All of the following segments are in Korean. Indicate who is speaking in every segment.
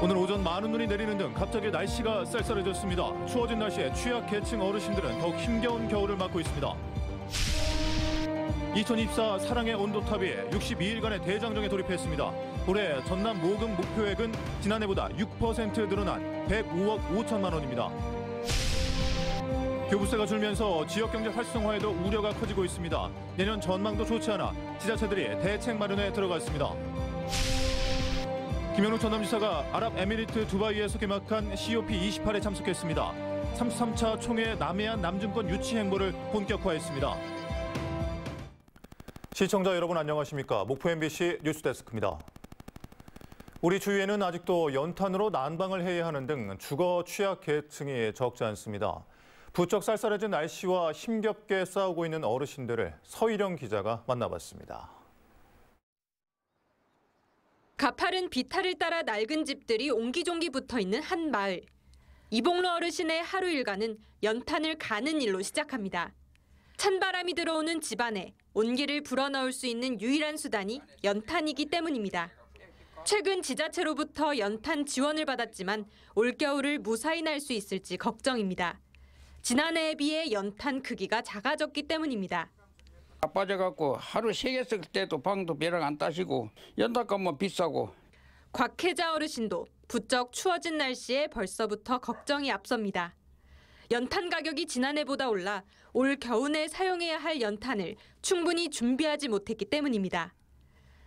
Speaker 1: 오늘 오전 많은 눈이 내리는 등 갑자기 날씨가 쌀쌀해졌습니다. 추워진 날씨에 취약계층 어르신들은 더욱 힘겨운 겨울을 맞고 있습니다. 2024 사랑의 온도탑이 62일간의 대장정에 돌입했습니다. 올해 전남 모금 목표액은 지난해보다 6% 늘어난 105억 5천만 원입니다. 교부세가 줄면서 지역경제 활성화에도 우려가 커지고 있습니다. 내년 전망도 좋지 않아 지자체들이 대책 마련에 들어갔습니다. 김현욱 전남지사가 아랍에미리트 두바이에서 개막한 COP28에 참석했습니다. 33차 총회 남해안 남중권 유치 행보를 본격화했습니다. 시청자 여러분 안녕하십니까? 목포 MBC 뉴스데스크입니다. 우리 주위에는 아직도 연탄으로 난방을 해야 하는 등 주거 취약 계층이 적지 않습니다. 부쩍 쌀쌀해진 날씨와 힘겹게 싸우고 있는 어르신들을 서희령 기자가 만나봤습니다.
Speaker 2: 가파른 비탈을 따라 낡은 집들이 옹기종기 붙어있는 한 마을. 이봉로 어르신의 하루 일과는 연탄을 가는 일로 시작합니다. 찬바람이 들어오는 집안에 온기를 불어넣을 수 있는 유일한 수단이 연탄이기 때문입니다. 최근 지자체로부터 연탄 지원을 받았지만 올겨울을 무사히 날 수 있을지 걱정입니다. 지난해에 비해 연탄 크기가 작아졌기 때문입니다.
Speaker 3: 바빠져갖고 하루 3개 쓸 때도 방도 벼락 안 따시고 연탄값만 비싸고.
Speaker 2: 곽혜자 어르신도 부쩍 추워진 날씨에 벌써부터 걱정이 앞섭니다. 연탄 가격이 지난해보다 올라 올 겨울에 사용해야 할 연탄을 충분히 준비하지 못했기 때문입니다.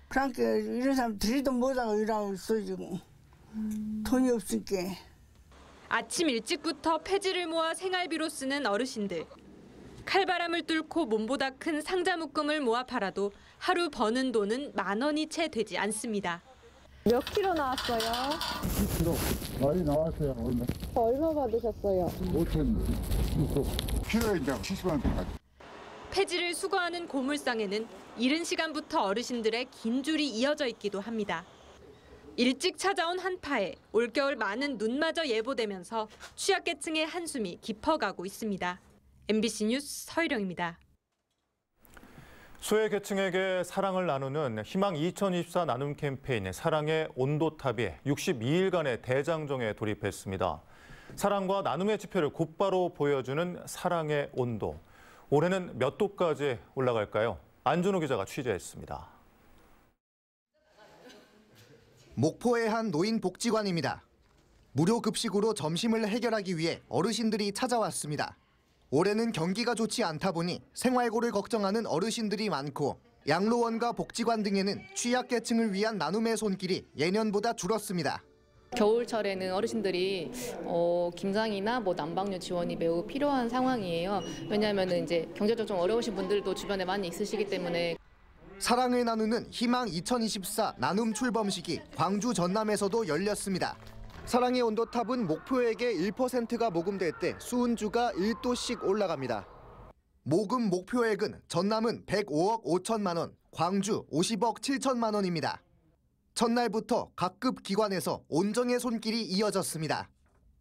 Speaker 4: 그러니까 이런 사람 들이도 못하고 일하고 있어 지금. 돈이 없으니까.
Speaker 2: 아침 일찍부터 폐지를 모아 생활비로 쓰는 어르신들. 칼바람을 뚫고 몸보다 큰 상자 묶음을 모아 팔아도 하루 버는 돈은 10,000원이 채 되지 않습니다.
Speaker 5: 몇 킬로 나왔어요?
Speaker 6: 10킬로 많이 나왔어요. 오늘.
Speaker 5: 얼마 받으셨어요?
Speaker 6: 5천 킬로에 이제 70만 원까지.
Speaker 2: 폐지를 수거하는 고물상에는 이른 시간부터 어르신들의 긴 줄이 이어져 있기도 합니다. 일찍 찾아온 한파에 올겨울 많은 눈마저 예보되면서 취약계층의 한숨이 깊어가고 있습니다. MBC 뉴스 서희령입니다.
Speaker 1: 소외계층에게 사랑을 나누는 희망 2024 나눔 캠페인 사랑의 온도탑이 62일간의 대장정에 돌입했습니다. 사랑과 나눔의 지표를 곧바로 보여주는 사랑의 온도. 올해는 몇 도까지 올라갈까요? 안준호 기자가 취재했습니다.
Speaker 7: 목포의 한 노인복지관입니다. 무료 급식으로 점심을 해결하기 위해 어르신들이 찾아왔습니다. 올해는 경기가 좋지 않다 보니 생활고를 걱정하는 어르신들이 많고 양로원과 복지관 등에는 취약계층을 위한 나눔의 손길이 예년보다 줄었습니다.
Speaker 8: 겨울철에는 어르신들이 김장이나 난방료 지원이 매우 필요한 상황이에요. 왜냐하면 이제 경제적 좀 어려우신 분들도 주변에 많이 있으시기 때문에.
Speaker 7: 사랑을 나누는 희망 2024 나눔 출범식이 광주 전남에서도 열렸습니다. 사랑의 온도탑은 목표액의 1%가 모금될 때 수은주가 1도씩 올라갑니다. 모금 목표액은 전남은 105억 5천만 원, 광주 50억 7천만 원입니다. 첫날부터 각급 기관에서 온정의 손길이 이어졌습니다.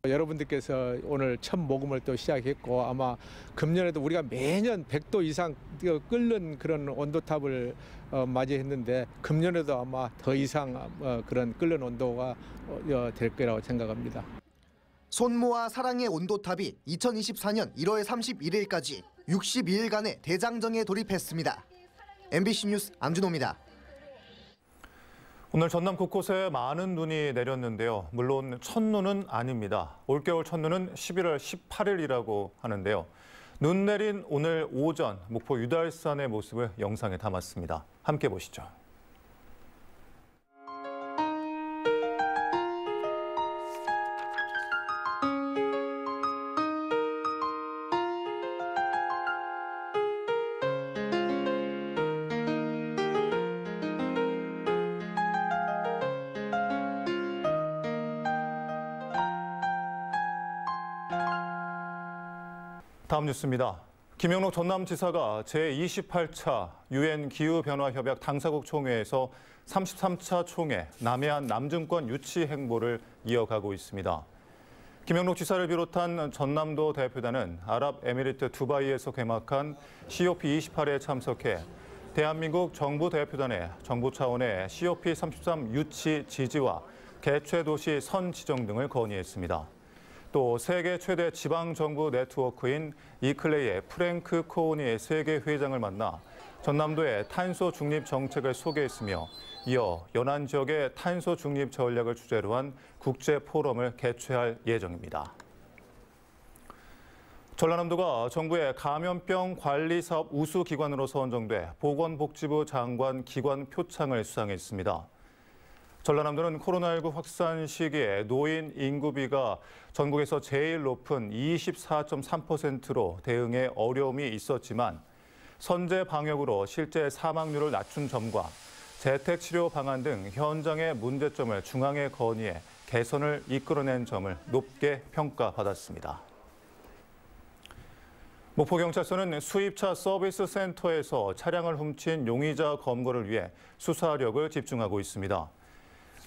Speaker 9: 여러분들께서 오늘 첫 모금을 또 시작했고 아마 금년에도 우리가 매년 100도 이상 끓는 그런 온도탑을 맞이했는데 금년에도 아마 더 이상 그런 끓는 온도가 될 거라고 생각합니다.
Speaker 7: 손모아 사랑의 온도탑이 2024년 1월 31일까지 62일간의 대장정에 돌입했습니다. MBC 뉴스 안준호입니다.
Speaker 1: 오늘 전남 곳곳에 많은 눈이 내렸는데요. 물론 첫눈은 아닙니다. 올겨울 첫눈은 11월 18일이라고 하는데요. 눈 내린 오늘 오전 목포 유달산의 모습을 영상에 담았습니다. 함께 보시죠. 다음 뉴스입니다. 김영록 전남지사가 제28차 UN 기후변화협약 당사국 총회에서 33차 총회 남해안 남중권 유치 행보를 이어가고 있습니다. 김영록 지사를 비롯한 전남도 대표단은 아랍에미리트 두바이에서 개막한 COP28에 참석해 대한민국 정부 대표단의 정부 차원의 COP33 유치 지지와 개최도시 선지정 등을 건의했습니다. 또 세계 최대 지방정부 네트워크인 이클레이의 프랭크 코오니 세계 회장을 만나 전남도의 탄소 중립 정책을 소개했으며 이어 연안 지역의 탄소 중립 전략을 주제로 한 국제 포럼을 개최할 예정입니다. 전라남도가 정부의 감염병 관리 사업 우수 기관으로 선정돼 보건복지부 장관 기관 표창을 수상했습니다. 전라남도는 코로나19 확산 시기에 노인 인구비가 전국에서 제일 높은 24.3%로 대응에 어려움이 있었지만 선제 방역으로 실제 사망률을 낮춘 점과 재택치료 방안 등 현장의 문제점을 중앙에 건의해 개선을 이끌어낸 점을 높게 평가받았습니다. 목포경찰서는 수입차 서비스 센터에서 차량을 훔친 용의자 검거를 위해 수사력을 집중하고 있습니다.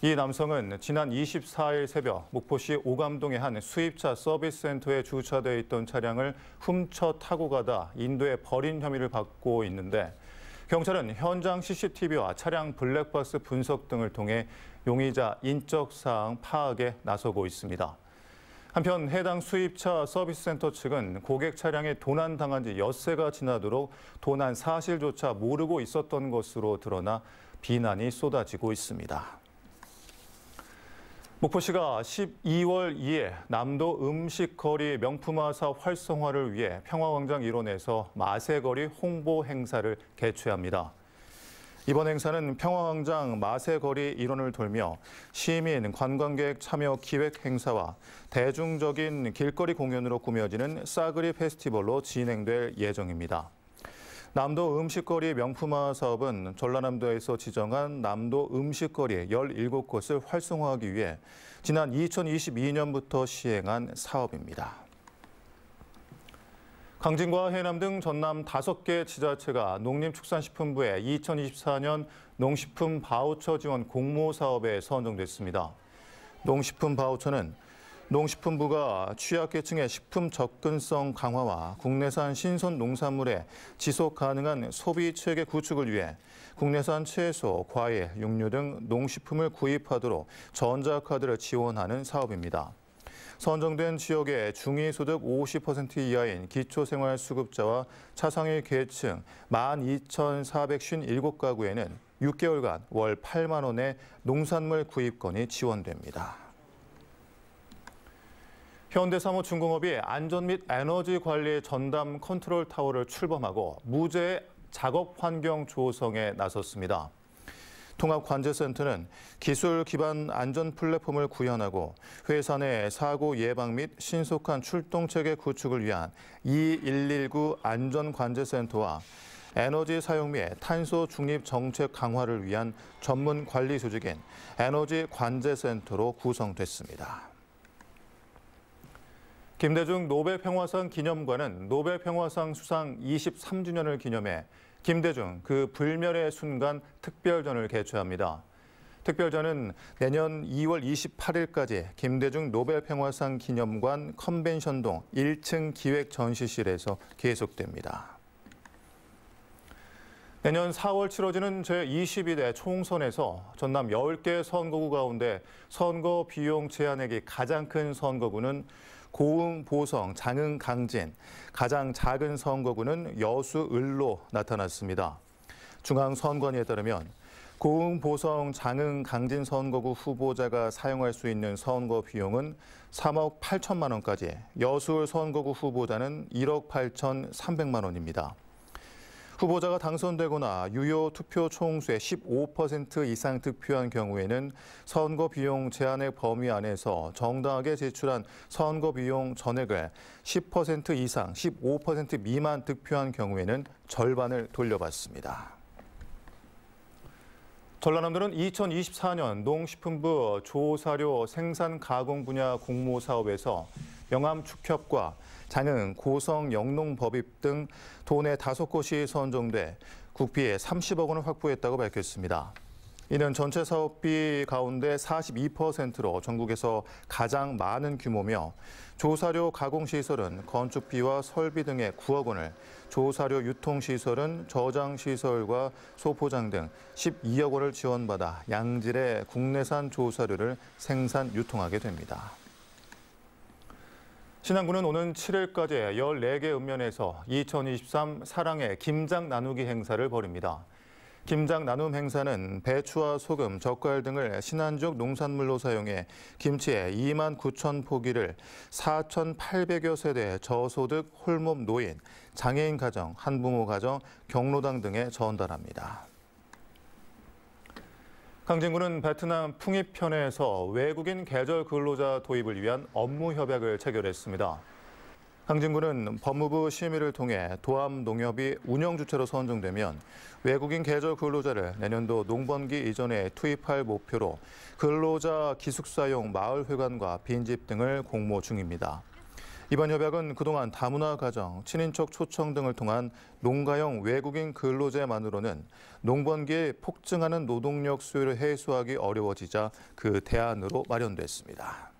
Speaker 1: 이 남성은 지난 24일 새벽 목포시 오감동의 한 수입차 서비스 센터에 주차되어 있던 차량을 훔쳐 타고 가다 인도에 버린 혐의를 받고 있는데 경찰은 현장 CCTV와 차량 블랙박스 분석 등을 통해 용의자 인적 사항 파악에 나서고 있습니다. 한편 해당 수입차 서비스센터 측은 고객 차량에 도난당한 지 엿새가 지나도록 도난 사실조차 모르고 있었던 것으로 드러나 비난이 쏟아지고 있습니다. 목포시가 12월 2일 남도 음식거리 명품화 사업 활성화를 위해 평화광장 일원에서 마세거리 홍보 행사를 개최합니다. 이번 행사는 평화광장 마세거리 일원을 돌며 시민, 관광객 참여 기획 행사와 대중적인 길거리 공연으로 꾸며지는 싸그리 페스티벌로 진행될 예정입니다. 남도 음식거리 명품화 사업은 전라남도에서 지정한 남도 음식거리 17곳을 활성화하기 위해 지난 2022년부터 시행한 사업입니다. 강진과 해남 등 전남 5개 지자체가 농림축산식품부의 2024년 농식품 바우처 지원 공모 사업에 선정됐습니다. 농식품 바우처는 농식품부가 취약계층의 식품 접근성 강화와 국내산 신선 농산물의 지속 가능한 소비 체계 구축을 위해 국내산 채소, 과일, 육류 등 농식품을 구입하도록 전자카드를 지원하는 사업입니다. 선정된 지역의 중위소득 50% 이하인 기초생활수급자와 차상위 계층 12,457가구에는 6개월간 월 8만 원의 농산물 구입권이 지원됩니다. 현대사무중공업이 안전 및 에너지 관리 전담 컨트롤 타워를 출범하고 무제 작업 환경 조성에 나섰습니다. 통합관제센터는 기술 기반 안전 플랫폼을 구현하고 회사 내 사고 예방 및 신속한 출동체계 구축을 위한 2119 안전관제센터와 에너지 사용 및 탄소 중립 정책 강화를 위한 전문 관리 조직인 에너지 관제센터로 구성됐습니다. 김대중 노벨평화상 기념관은 노벨평화상 수상 23주년을 기념해 김대중 그 불멸의 순간 특별전을 개최합니다. 특별전은 내년 2월 28일까지 김대중 노벨평화상 기념관 컨벤션동 1층 기획전시실에서 계속됩니다. 내년 4월 치러지는 제22대 총선에서 전남 10개 선거구 가운데 선거 비용 제한액이 가장 큰 선거구는 고흥, 보성, 장흥, 강진, 가장 작은 선거구는 여수, 을로 나타났습니다. 중앙선관위에 따르면 고흥, 보성, 장흥, 강진 선거구 후보자가 사용할 수 있는 선거 비용은 3억 8천만 원까지, 여수, 을 선거구 후보자는 1억 8,300만 원입니다. 후보자가 당선되거나 유효 투표 총수의 15% 이상 득표한 경우에는 선거 비용 제한액 범위 안에서 정당하게 제출한 선거 비용 전액을 10% 이상, 15% 미만 득표한 경우에는 절반을 돌려받습니다. 전라남도는 2024년 농식품부 조사료 생산 가공 분야 공모 사업에서 영암 축협과 장흥, 고성, 영농법입 등 도내 5곳이 선정돼 국비에 30억 원을 확보했다고 밝혔습니다. 이는 전체 사업비 가운데 42%로 전국에서 가장 많은 규모며 조사료 가공시설은 건축비와 설비 등의 9억 원을, 조사료 유통시설은 저장시설과 소포장 등 12억 원을 지원받아 양질의 국내산 조사료를 생산, 유통하게 됩니다. 신안군은 오는 7일까지 14개 읍면에서 2023 사랑의 김장 나누기 행사를 벌입니다. 김장 나눔 행사는 배추와 소금, 젓갈 등을 신안지역 농산물로 사용해 김치에 2만 9천 포기를 4,800여 세대 저소득 홀몸 노인, 장애인 가정, 한부모 가정, 경로당 등에 전달합니다. 강진구는 베트남 풍입현에서 외국인 계절 근로자 도입을 위한 업무 협약을 체결했습니다. 강진구는 법무부 심의를 통해 도암 농협이 운영 주체로 선정되면 외국인 계절 근로자를 내년도 농번기 이전에 투입할 목표로 근로자 기숙사용 마을회관과 빈집 등을 공모 중입니다. 이번 협약은 그동안 다문화 가정, 친인척 초청 등을 통한 농가형 외국인 근로제만으로는 농번기에 폭증하는 노동력 수요를 해소하기 어려워지자 그 대안으로 마련됐습니다.